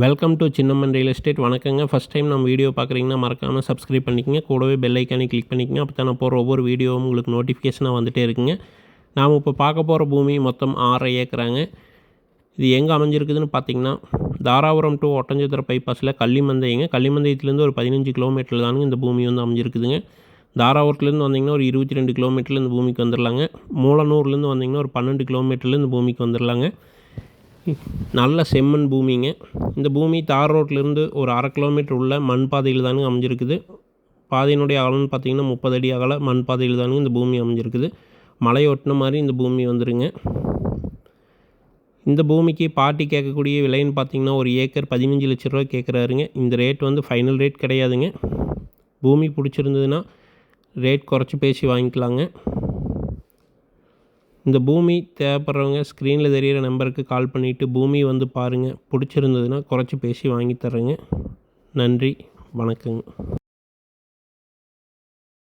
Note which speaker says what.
Speaker 1: Welcome to Chinnamman real estate. வணக்கங்க. First time நம்ம video பார்க்குறீங்கன்னா மறக்காமல் சப்ஸ்கிரைப் பண்ணிக்கங்க. கூடவே பெல் ஐக்கானே கிளிக் பண்ணிக்கங்க. அப்போ தான் நான் போகிற ஒவ்வொரு வீடியோவும் உங்களுக்கு நோட்டிஃபிகேஷனாக வந்துகிட்டே இருக்குங்க. நாம் இப்போ பார்க்க போகிற பூமி மொத்தம் 6 ஏக்கராங்க. இது எங்கே அமைஞ்சிருக்குதுன்னு பார்த்தீங்கன்னா, தாராபுரம் டு ஒட்டஞ்சத்திரம் பைபாஸில் கள்ளிமந்தைங்க. கள்ளிமந்தையத்துலேருந்து ஒரு 15 கிலோமீட்டர் தானுங்க இந்த பூமி வந்து அமைஞ்சிருக்குதுங்க. தாராபுரத்துலேருந்து வந்தீங்கன்னா ஒரு 22 கிலோமீட்டரில் இந்த பூமிக்கு வந்துடலாங்க. மூலனூர்லேருந்து வந்தீங்கன்னா ஒரு 12 கிலோமீட்டரில் இந்த பூமிக்கு வந்துடலாங்க. நல்ல செம்மண் பூமிங்க. இந்த பூமி தார் ரோட்லேருந்து ஒரு 1/2 கிலோமீட்டர் உள்ள மண் பாதையில் தானுங்க அமைஞ்சிருக்குது. பாதையினுடைய அகலம்னு பார்த்தீங்கன்னா 30 அடி அகல மண் பாதையில் தானுங்க இந்த பூமி அமைஞ்சிருக்குது. மலை ஒட்டின மாதிரி இந்த பூமி வந்துருங்க. இந்த பூமிக்கு பார்ட்டி கேட்கக்கூடிய விலைன்னு பார்த்தீங்கன்னா ஒரு ஏக்கர் 15 லட்ச ரூபா கேட்குறாருங்க. இந்த ரேட் வந்து ஃபைனல் ரேட் கிடையாதுங்க. பூமி பிடிச்சிருந்ததுன்னா ரேட் குறைச்சி பேசி வாங்கிக்கலாங்க. இந்த பூமி தேவைப்படுறவங்க ஸ்க்ரீனில் தெரிகிற நம்பருக்கு கால் பண்ணிவிட்டு பூமி வந்து பாருங்கள். பிடிச்சிருந்ததுன்னா குறைச்சி பேசி வாங்கி தர்றேங்க. நன்றி, வணக்கங்க.